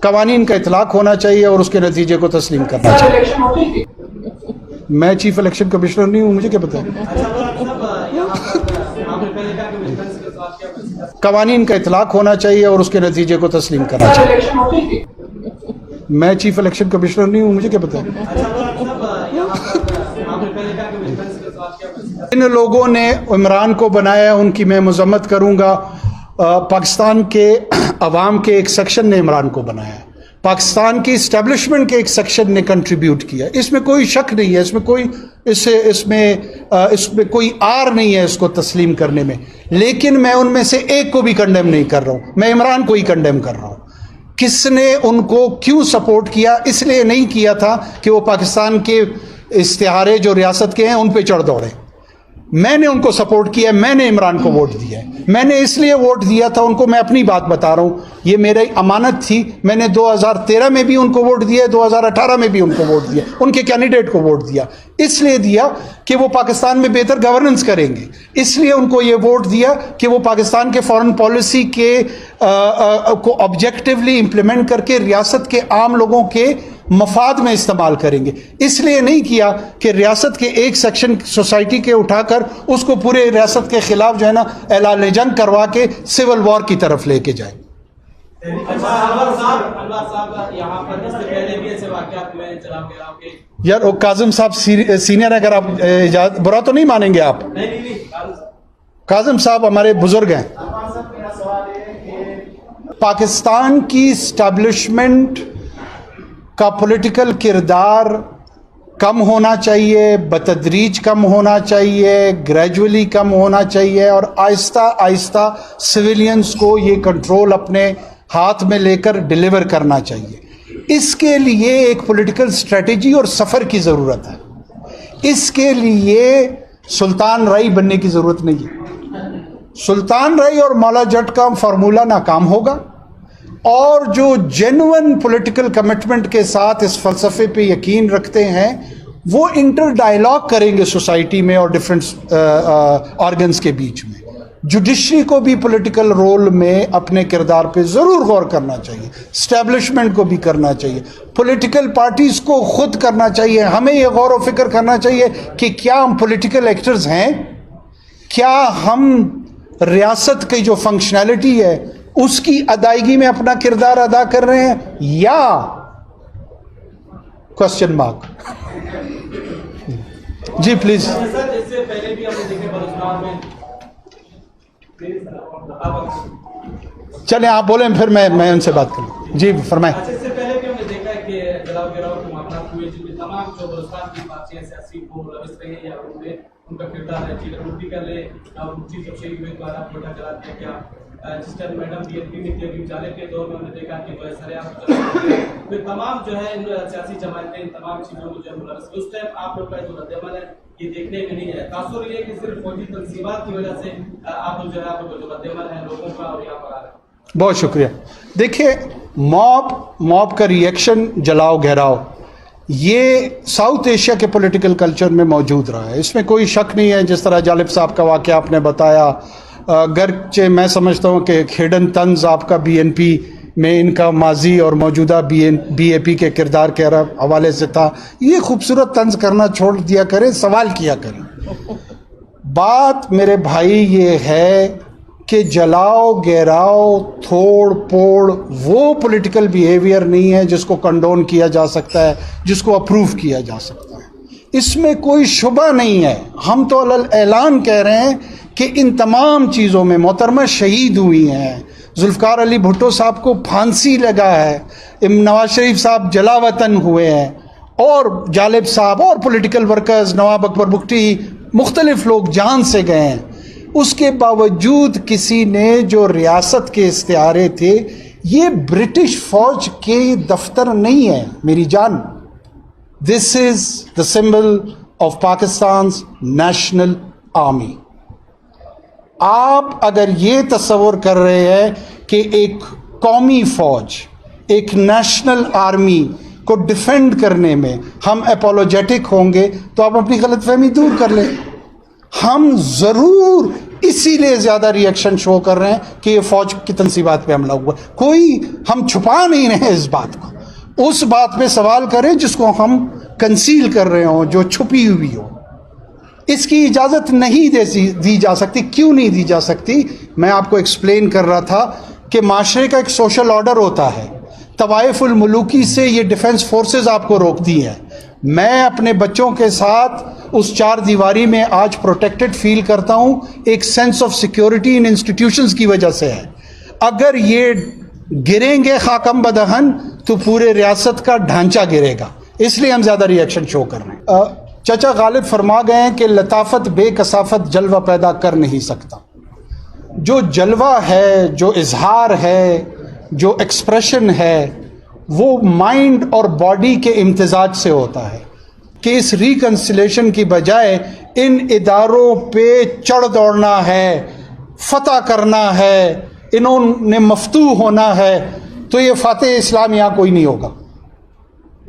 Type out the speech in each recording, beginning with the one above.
قوانین کا اطلاق ہونا چاہیے اور اس کے نتیجے کو تسلیم کرنا چاہیے. میں چیف الیکشن کمشنر نہیں ہوں, مجھے کیا پتا ہے. قوانین کا اطلاق ہونا چاہیے اور اس کے نتیجے کو تسلیم کرنا چاہیے. میں چیف الیکشن کمشنر نہیں ہوں, مجھے کیا پتا ہے. ان لوگوں نے عمران کو بنایا, ان کی میں مذمت کروں گا. پاکستان کے عوام کے ایک سیکشن نے عمران کو بنایا, پاکستان کی اسٹیبلشمنٹ کے ایک سیکشن نے کنٹریبیوٹ کیا. اس میں کوئی شک نہیں ہے, اس میں کوئی آر نہیں ہے اس کو تسلیم کرنے میں. لیکن میں ان میں سے ایک کو بھی کنڈیم نہیں کر رہا ہوں, میں عمران کو ہی کنڈیم کر رہا ہوں. کس نے ان کو کیوں سپورٹ کیا؟ اس لیے نہیں کیا تھا کہ وہ پاکستان کے استعارے جو ریاست کے ہیں ان پہ چڑھ دوڑے. میں نے ان کو سپورٹ کیا, میں نے عمران کو ووٹ دیا ہے. میں نے اس لیے ووٹ دیا تھا ان کو, میں اپنی بات بتا رہا ہوں, یہ میری امانت تھی. میں نے 2013 میں بھی ان کو ووٹ دیا, 2018 میں بھی ان کو ووٹ دیا, ان کے کینڈیڈیٹ کو ووٹ دیا. اس لیے دیا کہ وہ پاکستان میں بہتر گورننس کریں گے. اس لیے ان کو یہ ووٹ دیا کہ وہ پاکستان کے فارن پالیسی کے کو آبجیکٹیولی امپلیمنٹ کر کے ریاست کے عام لوگوں کے مفاد میں استعمال کریں گے. اس لیے نہیں کیا کہ ریاست کے ایک سیکشن سوسائٹی کے اٹھا کر اس کو پورے ریاست کے خلاف جو ہے نا اعلان جنگ کروا کے سول وار کی طرف لے کے جائیں. یار کاظم صاحب سینئر, اگر آپ برا تو نہیں مانیں گے. آپ کاظم صاحب ہمارے بزرگ ہیں. پاکستان کی اسٹیبلشمنٹ کا پولیٹیکل کردار کم ہونا چاہیے, بتدریج کم ہونا چاہیے, گریجولی کم ہونا چاہیے, اور آہستہ آہستہ سویلینز کو یہ کنٹرول اپنے ہاتھ میں لے کر ڈیلیور کرنا چاہیے. اس کے لیے ایک پولیٹیکل اسٹریٹجی اور سفر کی ضرورت ہے. اس کے لیے سلطان رائی بننے کی ضرورت نہیں ہے. سلطان رائی اور مولا جٹ کا فارمولہ ناکام ہوگا, اور جو جینوئن پولیٹیکل کمٹمنٹ کے ساتھ اس فلسفے پہ یقین رکھتے ہیں وہ انٹر ڈائلاگ کریں گے سوسائٹی میں اور ڈفرینٹ آرگنز کے بیچ میں. جوڈیشری کو بھی پولیٹیکل رول میں اپنے کردار پہ ضرور غور کرنا چاہیے, اسٹیبلشمنٹ کو بھی کرنا چاہیے, پولیٹیکل پارٹیز کو خود کرنا چاہیے. ہمیں یہ غور و فکر کرنا چاہیے کہ کیا ہم پولیٹیکل ایکٹرز ہیں, کیا ہم ریاست کی جو فنکشنالٹی ہے اس کی ادائیگی میں اپنا کردار ادا کر رہے ہیں, یا کوسچن مارک. G please. چلیں آپ بولیں, پھر میں ان سے بات کروں. جی فرمائیں. اس سے پہلے بھی ہم نے دیکھا ہے کہ جلاؤ گراؤ کے معاملات ہوئے جن میں تمام جو بلوچستان کی پارٹیاں سیاسی کو لبس رہی ہیں یا ان کا کردار ہے. چیز روٹی کر لے اور چیز سب شہید ہوئے دوارا پھوٹا چلا دیا گیا. جس time madam B L P میں تھی, جالے کے دور میں ہم نے دیکھا کہ جو ہے سر پھر تمام جو ہے ان سیاسی جماعتیں ان تمام چیزوں کو جو ہے ملوث. اس ٹائم آپ لوگ کا جو رد عمل ہے یہ دیکھنے میں نہیں ہے. تاثر یہ ہے کہ صرف فوجی تنصیبات کی وجہ سے آپ لوگ جو ہے آپ کو جو رد عمل ہے لوگوں کا اور یہاں پر آ رہے ہیں. بہت شکریہ. دیکھیے, موب کا ریئیکشن جلاؤ گھیراؤ یہ ساؤتھ ایشیا کے پولیٹیکل کلچر میں موجود رہا ہے, اس میں کوئی شک نہیں ہے. جس طرح جالب صاحب کا واقعہ آپ نے بتایا, گرچہ میں سمجھتا ہوں کہ کھیڈن طنز آپ کا بی این پی میں ان کا ماضی اور موجودہ بی اے پی کے کردار کے حوالے سے تھا, یہ خوبصورت طنز کرنا چھوڑ دیا کریں, سوال کیا کریں. بات میرے بھائی یہ ہے کہ جلاؤ گیراؤ تھوڑ پوڑ وہ پولیٹیکل بیہیویئر نہیں ہے جس کو کنڈون کیا جا سکتا ہے, جس کو اپروو کیا جا سکتا ہے. اس میں کوئی شبہ نہیں ہے. ہم تو اعلان کہہ رہے ہیں کہ ان تمام چیزوں میں محترمہ شہید ہوئی ہیں, ذوالفقار علی بھٹو صاحب کو پھانسی لگا ہے, نواز شریف صاحب جلا وطن ہوئے ہیں, اور جالب صاحب اور پولیٹیکل ورکرز, نواب اکبر بگٹی, مختلف لوگ جان سے گئے ہیں. اس کے باوجود کسی نے جو ریاست کے استعارے تھے, یہ برٹش فوج کے دفتر نہیں ہے میری جان. This is the symbol of Pakistan's national army. آپ اگر یہ تصور کر رہے ہیں کہ ایک قومی فوج, ایک نیشنل آرمی کو ڈیفینڈ کرنے میں ہم اپولوجیٹک ہوں گے تو آپ اپنی غلط فہمی دور کر لیں. ہم ضرور اسی لیے زیادہ ریئیکشن شو کر رہے ہیں کہ یہ فوج کی تنصیبات پہ حملہ ہوا. کوئی ہم چھپا نہیں رہے ہیں اس بات کو، اس بات پہ سوال کریں جس کو ہم کنسیل کر رہے ہوں، جو چھپی ہوئی ہو. اس کی اجازت نہیں دی جا سکتی. کیوں نہیں دی جا سکتی؟ میں آپ کو ایکسپلین کر رہا تھا کہ معاشرے کا ایک سوشل آرڈر ہوتا ہے. طوائف الملوکی سے یہ ڈیفنس فورسز آپ کو روکتی ہیں. میں اپنے بچوں کے ساتھ اس چار دیواری میں آج پروٹیکٹڈ فیل کرتا ہوں، ایک sense of security in institutions کی وجہ سے ہے. اگر یہ گریں گے خاکم بدہن تو پورے ریاست کا ڈھانچہ گرے گا. اس لیے ہم زیادہ ریئیکشن شو کر رہے ہیں. چچا غالب فرما گئے ہیں کہ لطافت بے کثافت جلوہ پیدا کر نہیں سکتا. جو جلوہ ہے، جو اظہار ہے، جو ایکسپریشن ہے، وہ مائنڈ اور باڈی کے امتزاج سے ہوتا ہے. کہ اس ریکنسلیشن کی بجائے ان اداروں پہ چڑھ دوڑنا ہے، فتح کرنا ہے، انہوں نے مفتوح ہونا ہے، تو یہ فاتح اسلام یہاں کوئی نہیں ہوگا.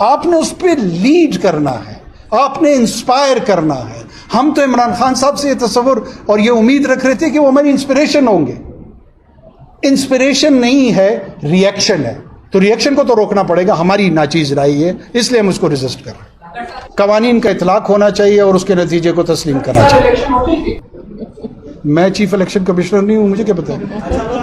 آپ نے اس پہ لیڈ کرنا ہے، آپ نے انسپائر کرنا ہے. ہم تو عمران خان صاحب سے یہ تصور اور یہ امید رکھ رہے تھے کہ وہ ہماری انسپریشن ہوں گے. انسپریشن نہیں ہے، ریئیکشن ہے. تو ریئیکشن کو تو روکنا پڑے گا. ہماری ناچیز رائے ہے، اس لیے ہم اس کو ریزسٹ کر رہے ہیں. قوانین کا اطلاق ہونا چاہیے اور اس کے نتیجے کو تسلیم کرنا چاہیے. میں چیف الیکشن کمشنر نہیں ہوں، مجھے کیا پتا ہے.